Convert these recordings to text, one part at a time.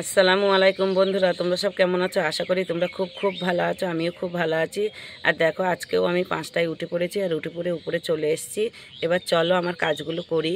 আসসালামু আলাইকুম বন্ধুরা, তোমরা সব কেমন আছো? আশা করি তোমরা খুব খুব ভালো আছো। আমিও খুব ভালো আছি। আর দেখো, আজকেও আমি 5টায় উঠে পড়েছি আর উঠে পড়ে উপরে চলে এসেছি। এবার চলো আমার কাজগুলো করি।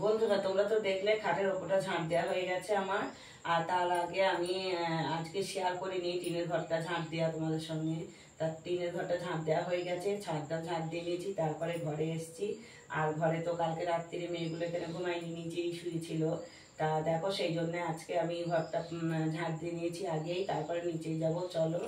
বন্ধুরা, তোমরা তো দেখলে খাটের ওপরটা ঝাঁট দেওয়া হয়ে গেছে আমার। আর তার আগে আমি আজকে শেয়ার করে নিই টিনের ঘরটা ঝাঁট দেওয়া তোমাদের সঙ্গে। তার টিনের ঘরটা ঝাঁট দেওয়া হয়ে গেছে, ছাদটা ঝাঁট দিয়ে নিয়েছি, তারপরে ঘরে এসেছি। আর ঘরে তো কালকে রাত্রিরে মেয়েগুলো এখানে ঘুমায়নি, নিচেই শুয়েছিল। তা দেখো, সেই জন্য আজকে আমি ঘরটা ঝাঁট দিয়ে নিয়েছি আগেই, তারপরে নিচেই যাব। চলো।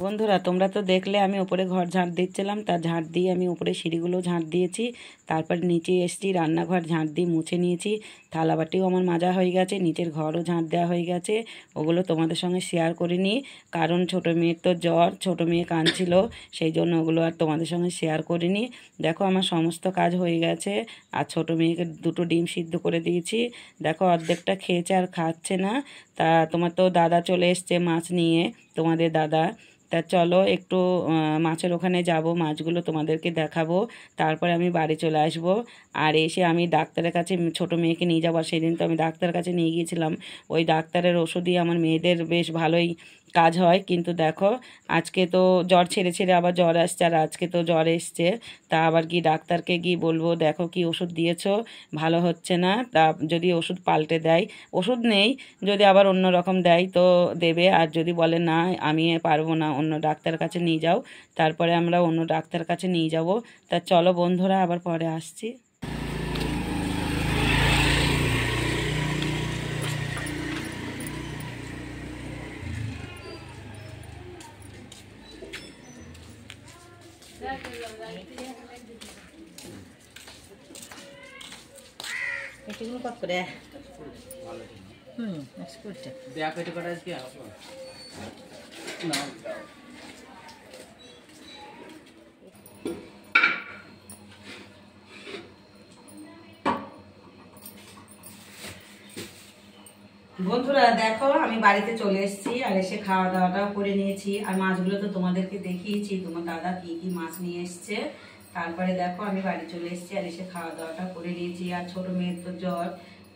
বন্ধুরা, তোমরা তো দেখলে আমি উপরে ঘর ঝাঁট দিচ্ছিলাম, তা ঝাঁট দিয়ে আমি উপরে সিঁড়িগুলো ঝাঁট দিয়েছি। তারপর নিচে এসেছি, রান্নাঘর ঝাঁট দিয়ে মুছে নিয়েছি। থালাবাটিও আমার মাজা হয়ে গেছে, নিচের ঘরও ঝাঁট দেওয়া হয়ে গেছে। ওগুলো তোমাদের সঙ্গে শেয়ার করিনি, কারণ ছোটো মেয়ের তো জ্বর, ছোটো মেয়ে কাঁদছিল, সেই জন্য ওগুলো আর তোমাদের সঙ্গে শেয়ার করিনি। দেখো, আমার সমস্ত কাজ হয়ে গেছে। আর ছোটো মেয়েকে 2টো ডিম সিদ্ধ করে দিয়েছি। দেখো, অর্ধেকটা খেয়েছে আর খাচ্ছে না। তা তোমার তো দাদা চলে এসছে মাছ নিয়ে, তোমাদের দাদা। তা চলো একটু মাছের ওখানে যাব, মাছগুলো তোমাদেরকে দেখাবো। তারপরে আমি বাড়ি চলে আসব। আর এসে আমি ডাক্তারের কাছে ছোটো মেয়েকে নিয়ে যাবো। আর সেদিন তো আমি ডাক্তারের কাছে নিয়ে গিয়েছিলাম। ওই ডাক্তারের ওষুধই আমার মেয়েদের বেশ ভালোই কাজ হয়। কিন্তু দেখো, আজকে তো জ্বর ছেড়ে ছেড়ে আবার জ্বর আসছে, আর আজকে তো জ্বর এসছে। তা আবার কি ডাক্তারকে গিয়ে বলবো, দেখো কি ওষুধ দিয়েছো, ভালো হচ্ছে না। তা যদি ওষুধ পাল্টে দেয়, ওষুধ নেই, যদি আবার অন্য রকম দেয় তো দেবে। আর যদি বলে না আমি পারবো না, অন্য ডাক্তার কাছে নিয়ে যাও, তারপরে আমরা অন্য ডাক্তার কাছে নিয়ে যাব। তা চলো বন্ধুরা, আবার পরে আসছি। এটিগুলো কত করে? এক্সপোর্ট দেয়া পেটে কটা আজকে না। বন্ধুরা দেখো, আমি বাড়িতে চলে এসেছি আর এসে খাওয়া দাওয়াটাও করে নিয়েছি। আর মাছগুলো তো তোমাদেরকে দেখিয়েছি, তোমার দাদা কি কি মাছ নিয়ে এসছে। তারপরে দেখো, আমি বাড়ি চলে এসেছি আর এসে খাওয়া দাওয়াটা করে নিয়েছি। আর ছোট মেয়ের তো জ্বর,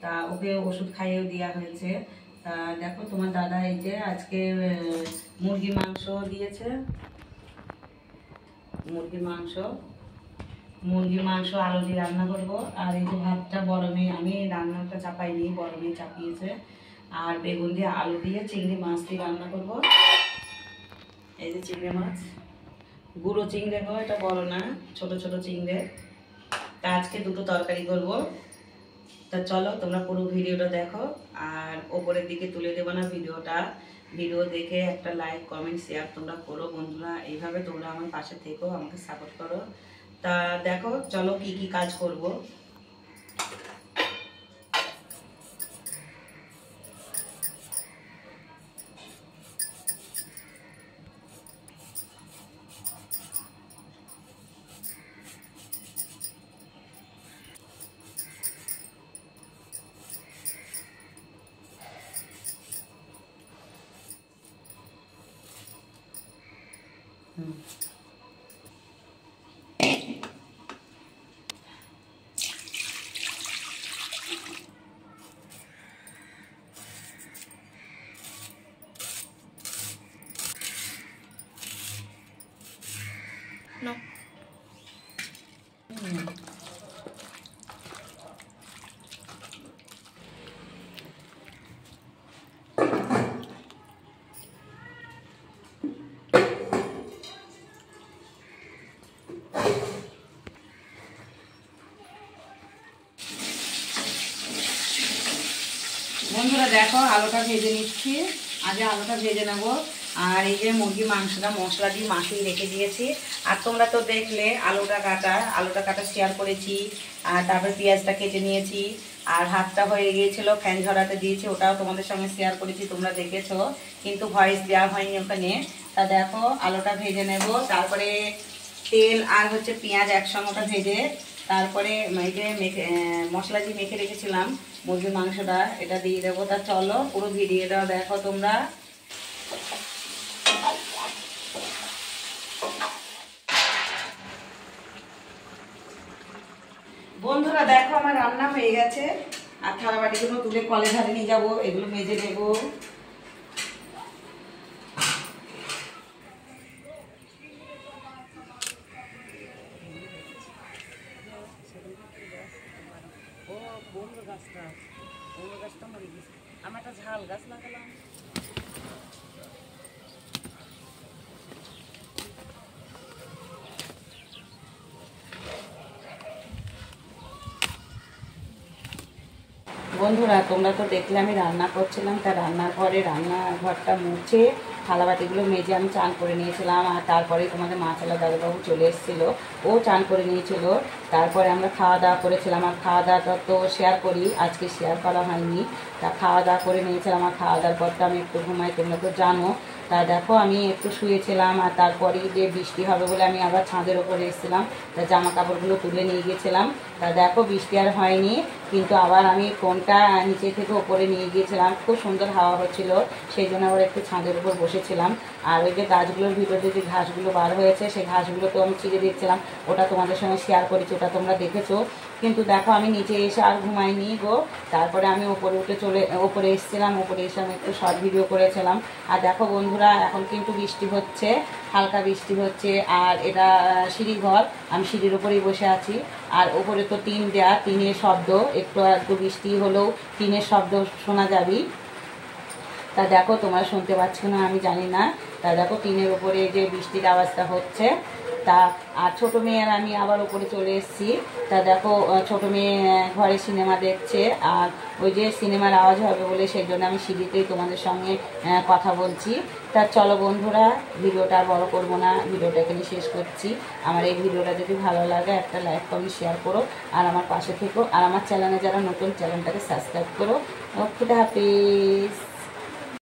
তা ওকে ওষুধ খাইয়েও দেওয়া হয়েছে। তা দেখো, তোমার দাদা এই যে আজকে মুরগি মাংস দিয়েছে। মুরগি মাংস মুরগি মাংস আলু দিয়ে রান্না করবো। আর এই যে ভাতটা বড় মেয়ে, আমি রান্নাটা চাপাইনি, বড় মেয়ে চাপিয়েছে। আর বেগুন দিয়ে আলু দিয়ে চিংড়ি মাছ দিয়ে রান্না করব। এই যে চিংড়ি মাছ, গুঁড়ো চিংড়ে গো, এটা বড় না, ছোট ছোট চিংড়ে। তা আজকে 2টো তরকারি করব। তা চলো, তোমরা পুরো ভিডিওটা দেখো। আর ওপরের দিকে তুলে দেবো না ভিডিওটা। ভিডিও দেখে একটা লাইক কমেন্ট শেয়ার তোমরা করো বন্ধুরা। এইভাবে তোমরা আমার পাশে থেকো, আমাকে সাপোর্ট করো। তা দেখো, চলো কি কি কাজ করব। বন্ধুরা দেখো আলুটা ভেজে নিচ্ছি, আগে আলুটা ভেজে নেব। আর এই যে মুরগির মাংসটা মশলা দিয়ে মাখিয়ে রেখে দিয়েছি। আর তোমরা তো দেখলে আলুটা কাটা শেয়ার করেছি। আর তারপর পেঁয়াজটা কেটে নিয়েছি। আর হাতটা হয়ে গিয়েছিল, ফ্যান ঝরাতে দিয়েছি, ওটাও তোমাদের সঙ্গে শেয়ার করেছি, তোমরা দেখেছো, কিন্তু ভয়েস দেওয়া হয়নি ওখানে। তা দেখো আলুটা ভেজে নেব, তারপরে তেল আর হচ্ছে পেঁয়াজ একসঙ্গে ওটা ভেজে তারপরে এই যে মশলা দিয়ে মেখে রেখেছিলাম মুরগির মাংসটা, এটা দিয়ে দেবো। তা চলো পুরো ভিডিওটা দেখো তোমরা। বন্ধুরা দেখো আমার রান্না হয়ে গেছে। আর থালা বাটিগুলো তুলে কলে ধারে নিয়ে যাবো, এগুলো মেজে নেবো। গাছটা মরে গেছে, আমি একটা ঝাল গাছ লাগালাম। বন্ধুরা তোমরা তো দেখলে আমি রান্না করছিলাম, তা রান্নাঘরটা মুছে থালাবাটিগুলো মেজে আমি চান করে নিয়েছিলাম। আর তারপরে তোমাদের মাছালা দাদাবাবু চলে এসেছিলো, ও চান করে নিয়েছিল। তারপরে আমরা খাওয়া দাওয়া করেছিলাম। আর খাওয়া দাওয়াটা তো শেয়ার করি, আজকে শেয়ার করা হয়নি। তা খাওয়া দাওয়া করে নিয়েছিলাম। আর খাওয়া দাওয়ার পর তো আমি একটু ঘুমাই, তোমরা তো জানো। তা দেখো আমি একটু শুয়েছিলাম। আর তারপরেই যে বৃষ্টি হবে বলে আমি আবার ছাদের ওপরে এসেছিলাম, তা জামা কাপড়গুলো তুলে নিয়ে গিয়েছিলাম। তা দেখো বৃষ্টি আর হয়নি, কিন্তু আবার আমি ফোনটা নিচে থেকে ওপরে নিয়ে গিয়েছিলাম, খুব সুন্দর হাওয়া হচ্ছিল, সেই জন্য আবার একটু ছাদের উপর বসেছিলাম। আর ওই যে গাছগুলোর ভিতরে যে ঘাসগুলো বার হয়েছে সেই ঘাসগুলো তো আমি ছিঁড়ে দিচ্ছিলাম, ওটা তোমাদের সঙ্গে শেয়ার করেছি, ওটা তোমরা দেখেছো। কিন্তু দেখো আমি নিচে এসে আর ঘুমাইনি গো। তারপরে আমি ওপরে এসেছিলাম, ওপরে এসে আমি একটু শর্ট ভিডিও করেছিলাম। আর দেখো বন্ধুরা এখন কিন্তু বৃষ্টি হচ্ছে, হালকা বৃষ্টি হচ্ছে। আর এটা সিঁড়িঘর, আমি সিঁড়ির উপরেই বসে আছি। আর ওপরে তো টিন দেয়া, টিনের শব্দ, একটু বৃষ্টি হলেও টিনের শব্দ শোনা যাবেই। তা দেখো তোমরা শুনতে পাচ্ছ না আমি জানি না। তা দেখো টিনের উপরে যে বৃষ্টির আওয়াজটা হচ্ছে। তা আর ছোটো মেয়ের আমি আবার উপরে চলে এসেছি। তা দেখো ছোটো মেয়ে ঘরে সিনেমা দেখছে, আর ওই যে সিনেমার আওয়াজ হবে বলে সেই জন্য আমি সিঁড়িতেই তোমাদের সঙ্গে কথা বলছি। তা চলো বন্ধুরা ভিডিওটা আর বড় করবো না, ভিডিওটা এখানে শেষ করছি। আমার এই ভিডিওটা যদি ভালো লাগে একটা লাইক কমেন্ট শেয়ার করো, আর আমার পাশে থেকো। আর আমার চ্যানেলে যারা নতুন, চ্যানেলটাকে সাবস্ক্রাইব করো। খুদা হাফেজ।